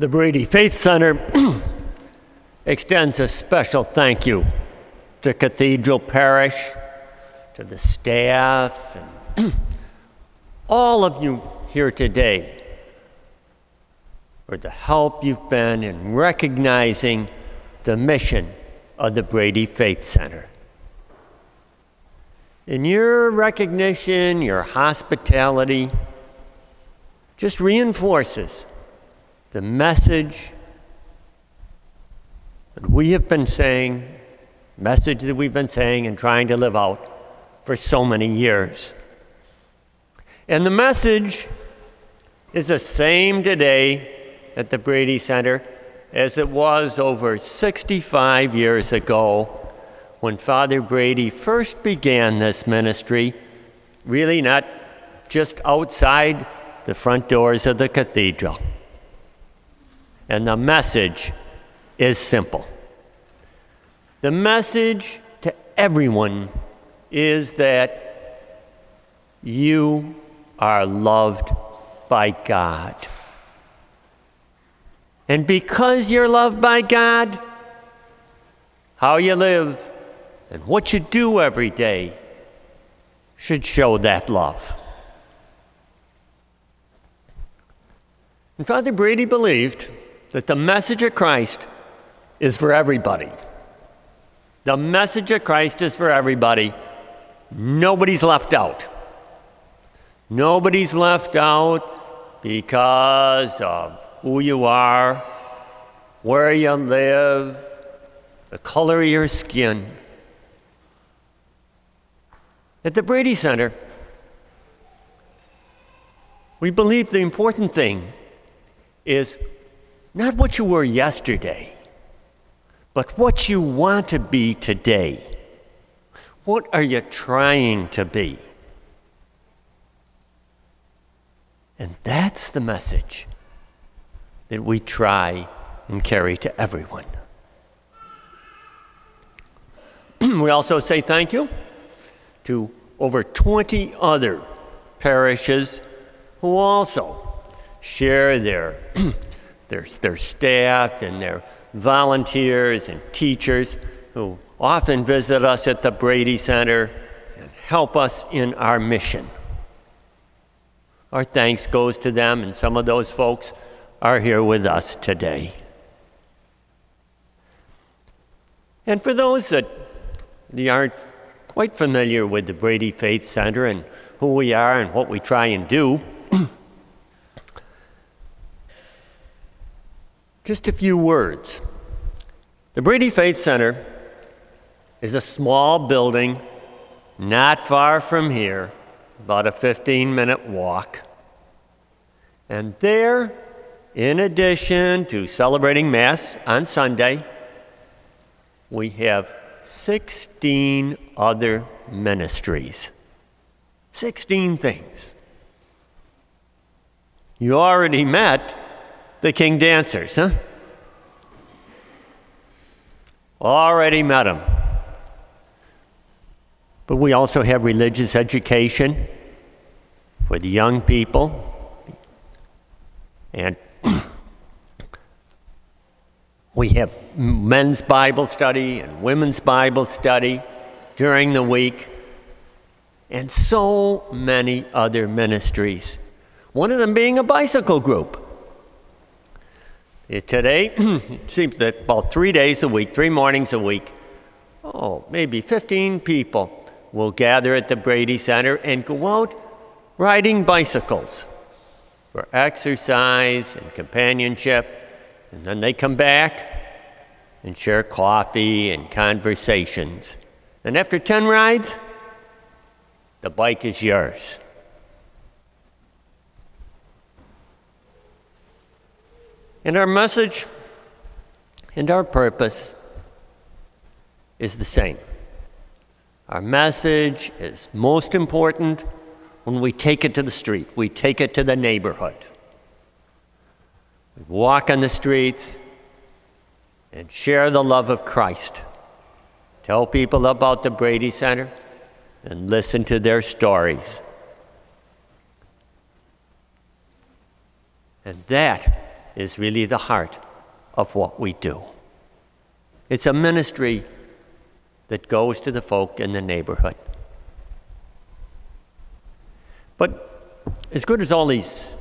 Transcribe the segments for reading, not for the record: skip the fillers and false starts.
The Brady Faith Center extends a special thank you to Cathedral Parish, to the staff, and all of you here today for the help you've been in recognizing the mission of the Brady Faith Center. In your recognition, your hospitality just reinforces the message that we've been saying and trying to live out for so many years. And the message is the same today at the Brady Center as it was over 65 years ago when Father Brady first began this ministry, really not just outside the front doors of the cathedral. And the message is simple. The message to everyone is that you are loved by God. And because you're loved by God, how you live and what you do every day should show that love. And Father Brady believed that the message of Christ is for everybody. The message of Christ is for everybody. Nobody's left out. Nobody's left out because of who you are, where you live, the color of your skin. At the Brady Center, we believe the important thing is not what you were yesterday, but what you want to be today. What are you trying to be? And that's the message that we try and carry to everyone. We also say thank you to over 20 other parishes who also share their staff and their volunteers and teachers who often visit us at the Brady Center and help us in our mission. Our thanks goes to them, and some of those folks are here with us today. And for those that aren't quite familiar with the Brady Faith Center and who we are and what we try and do, just a few words. The Brady Faith Center is a small building not far from here, about a 15-minute walk. And there, in addition to celebrating Mass on Sunday, we have 16 other ministries. 16 things. You already met the King Dancers, huh? Already met them. But we also have religious education for the young people. And we have men's Bible study and women's Bible study during the week, and so many other ministries. One of them being a bicycle group. Today, it seems that about 3 days a week, 3 mornings a week, maybe 15 people will gather at the Brady Center and go out riding bicycles for exercise and companionship, and then they come back and share coffee and conversations. And after 10 rides, the bike is yours. And our message and our purpose is the same. Our message is most important when we take it to the street. We take it to the neighborhood. We walk on the streets and share the love of Christ. Tell people about the Brady Center and listen to their stories. And that is really the heart of what we do. It's a ministry that goes to the folk in the neighborhood. But as good as all these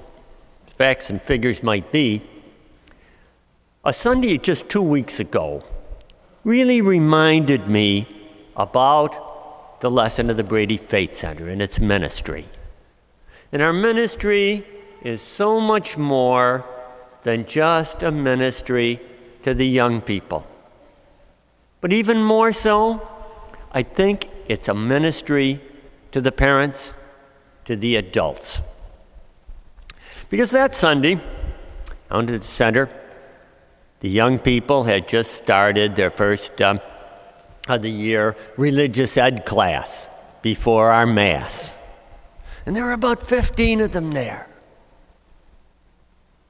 facts and figures might be, a Sunday just 2 weeks ago really reminded me about the lesson of the Brady Faith Center and its ministry. And our ministry is so much more than just a ministry to the young people. But even more so, I think it's a ministry to the parents, to the adults. Because that Sunday, down at the center, the young people had just started their first of the year religious ed class before our Mass. And there were about 15 of them there.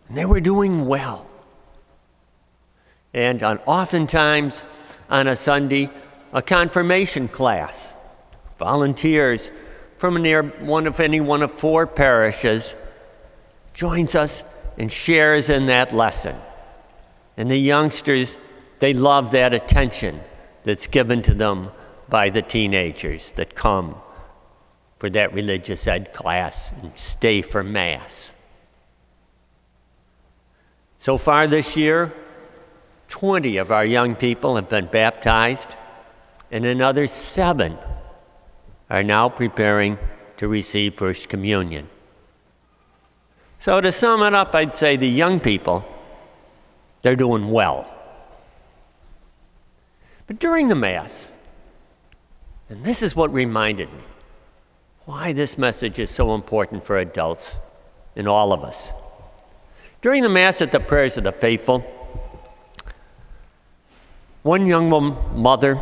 And they were doing well. And oftentimes on a Sunday, a confirmation class. Volunteers from any one of 4 parishes joins us and shares in that lesson. And the youngsters, they love that attention that's given to them by the teenagers that come for that religious ed class and stay for Mass. So far this year, 20 of our young people have been baptized, and another 7 are now preparing to receive First Communion. So to sum it up, I'd say the young people, they're doing well. But during the Mass, and this is what reminded me why this message is so important for adults and all of us. During the Mass at the prayers of the faithful, one young mother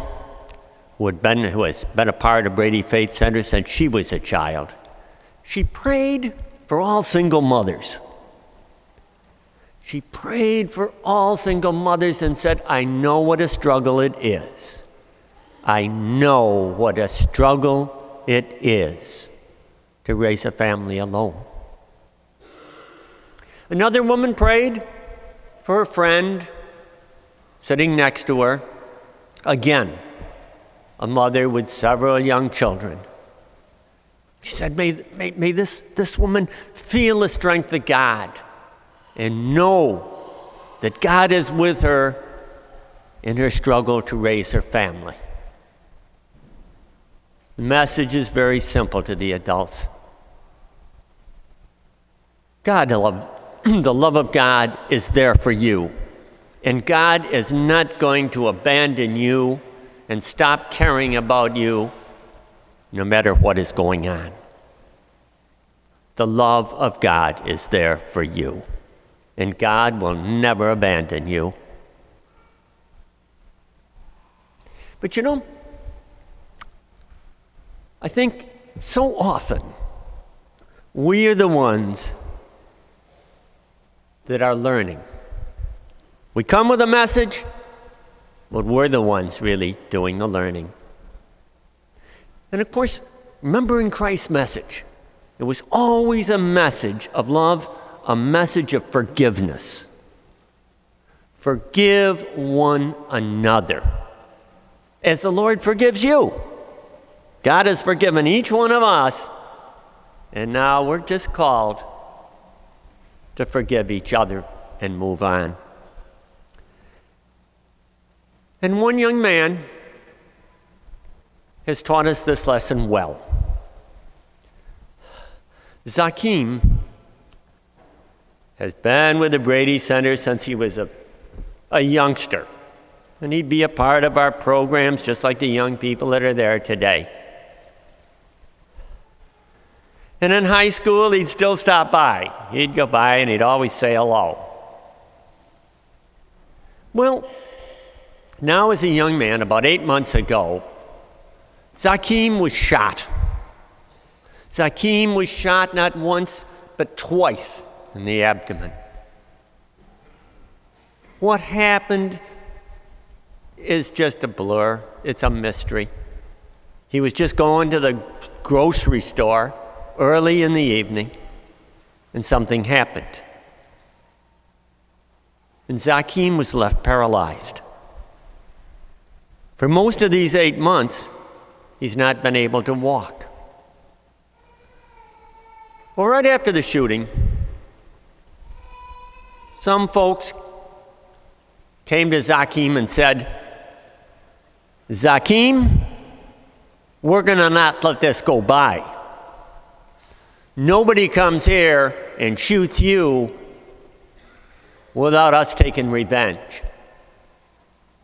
who has been a part of Brady Faith Center since she was a child, she prayed for all single mothers. She prayed for all single mothers and said, I know what a struggle it is. I know what a struggle it is to raise a family alone. Another woman prayed for a friend sitting next to her, again, a mother with several young children. She said, may this woman feel the strength of God and know that God is with her in her struggle to raise her family. The message is very simple to the adults. The love of God is there for you. And God is not going to abandon you and stop caring about you no matter what is going on. The love of God is there for you. And God will never abandon you. But you know, I think so often we are the ones that are learning. We come with a message, but we're the ones really doing the learning. And of course, remembering Christ's message, it was always a message of love, a message of forgiveness. Forgive one another as the Lord forgives you. God has forgiven each one of us, and now we're just called to forgive each other and move on. And one young man has taught us this lesson well. Zakim has been with the Brady Center since he was a youngster. And he'd be a part of our programs just like the young people that are there today. And in high school, he'd still stop by. He'd go by and he'd always say hello. Well, now as a young man, about 8 months ago, Zakim was shot. Zakim was shot not once, but twice in the abdomen. What happened is just a blur. It's a mystery. He was just going to the grocery store early in the evening, and something happened. and Zacchaeus was left paralyzed. For most of these 8 months, he's not been able to walk. Well, right after the shooting, some folks came to Zacchaeus and said, Zacchaeus, we're going to not let this go by. Nobody comes here and shoots you without us taking revenge.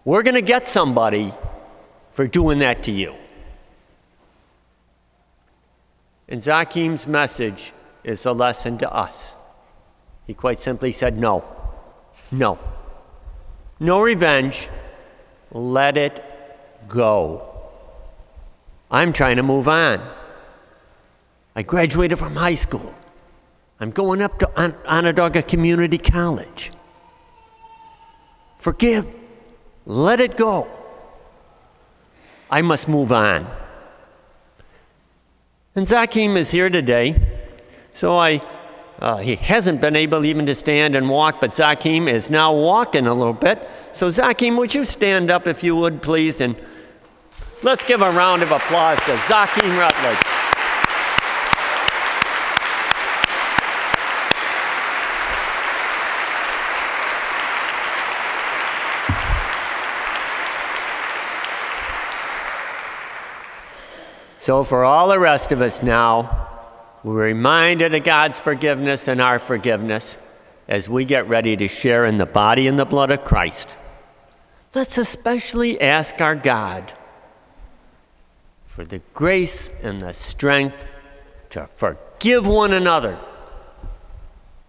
We're going to get somebody for doing that to you. And Zacchaeus' message is a lesson to us. He quite simply said, no. No. No revenge. Let it go. I'm trying to move on. I graduated from high school. I'm going up to Onondaga Community College. Forgive. Let it go. I must move on. And Zacchaeus is here today. So he hasn't been able even to stand and walk, but Zacchaeus is now walking a little bit. So Zacchaeus, would you stand up if you would, please? And let's give a round of applause to Zacchaeus Rutledge. So for all the rest of us now, we're reminded of God's forgiveness and our forgiveness as we get ready to share in the body and the blood of Christ. Let's especially ask our God for the grace and the strength to forgive one another,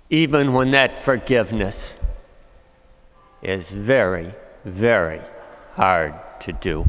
even when that forgiveness is very, very hard to do.